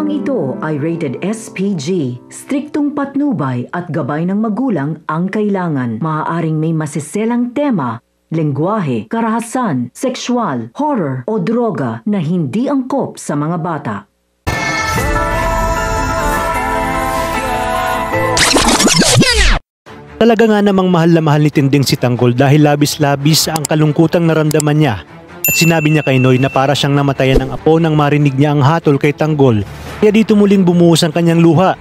Programang ito ay rated SPG. Striktong patnubay at gabay ng magulang ang kailangan. Maaaring may masiselang tema, lengguwahe, karahasan, sexual, horror o droga na hindi angkop sa mga bata. Talaga nga namang mahal na mahal ni Tinding si Tanggol dahil labis-labis ang kalungkutang naramdaman niya. At sinabi niya kay Noy na para siyang namatayan ng apo nang marinig niya ang hatol kay Tanggol. Kaya dito muling bumuhos ang kanyang luha.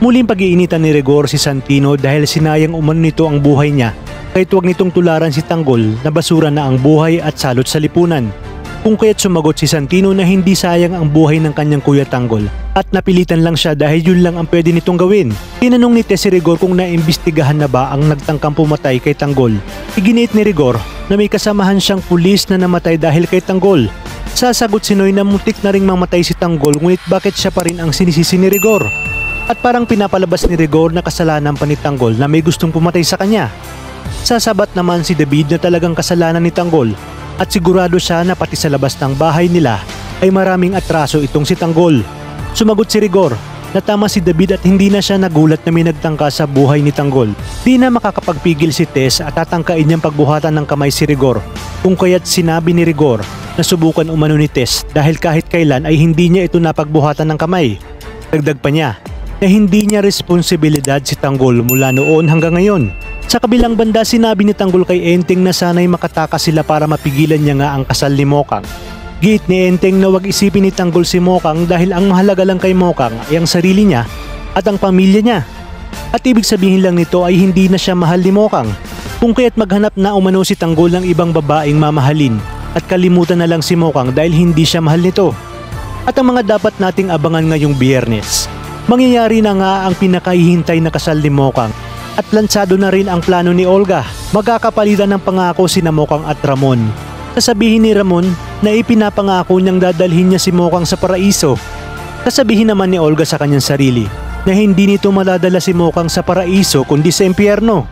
Muling pag-iinitan ni Rigor si Santino dahil sinayang umano nito ang buhay niya. Kahit huwag nitong tularan si Tanggol na basura na ang buhay at salot sa lipunan. Kung kaya't sumagot si Santino na hindi sayang ang buhay ng kanyang kuya Tanggol at napilitan lang siya dahil yun lang ang pwede nitong gawin. Tinanong ni Tess si Rigor kung naimbestigahan na ba ang nagtangkang pumatay kay Tanggol. Iginiit ni Rigor na may kasamahan siyang pulis na namatay dahil kay Tanggol. Sasagot si Noy na muntik na ring mamatay si Tanggol ngunit bakit siya pa rin ang sinisisi ni Rigor. At parang pinapalabas ni Rigor na kasalanan pa ni Tanggol na may gustong pumatay sa kanya. Sasabat naman si David na talagang kasalanan ni Tanggol at sigurado siya na pati sa labas ng bahay nila ay maraming atraso itong si Tanggol. Sumagot si Rigor na tama si David at hindi na siya nagulat na may nagtangka sa buhay ni Tanggol. Di na makakapagpigil si Tess at tatangkain niyang pagbuhatan ng kamay si Rigor. Kung kaya't sinabi ni Rigor na subukan umano ni Tess dahil kahit kailan ay hindi niya ito napagbuhatan ng kamay. Dagdag pa niya na hindi niya responsibilidad si Tanggol mula noon hanggang ngayon. Sa kabilang banda sinabi ni Tanggol kay Enteng na sana'y makatakas sila para mapigilan niya nga ang kasal ni Mokang. Giit ni Enteng na wag isipin ni Tanggol si Mokang dahil ang mahalaga lang kay Mokang ay ang sarili niya at ang pamilya niya. At ibig sabihin lang nito ay hindi na siya mahal ni Mokang. Kung kaya't maghanap na umano si Tanggol ng ibang babaeng mamahalin at kalimutan na lang si Mokang dahil hindi siya mahal nito. At ang mga dapat nating abangan ngayong Biyernes. Mangyayari na nga ang pinakahihintay na kasal ni Mokang. At plansado na rin ang plano ni Olga. Magkakapalitan ng pangako sina Mokang at Ramon. Sasabihin ni Ramon na ipinapangako niyang dadalhin niya si Mokang sa paraiso. Sasabihin naman ni Olga sa kanyang sarili na hindi nito maladala si Mokang sa paraiso kundi sa impyerno.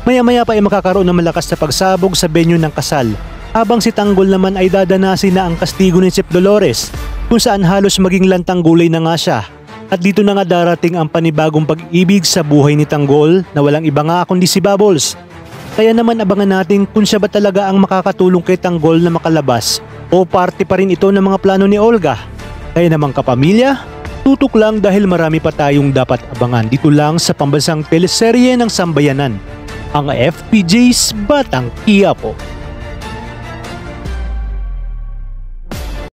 Maya-maya pa ay makakaroon ng malakas na pagsabog sa venue ng kasal. Habang si Tanggol naman ay dadanasin na ang kastigo ni Chef Dolores kung saan halos maging lantang gulay na nga siya. At dito na nga darating ang panibagong pag-ibig sa buhay ni Tanggol na walang iba nga kundi si Bubbles. Kaya naman abangan natin kung siya ba talaga ang makakatulong kay Tanggol na makalabas o parte pa rin ito ng mga plano ni Olga. Kaya naman kapamilya, tutok lang dahil marami pa tayong dapat abangan dito lang sa pambansang teleserye ng Sambayanan, ang FPJ's Batang Quiapo.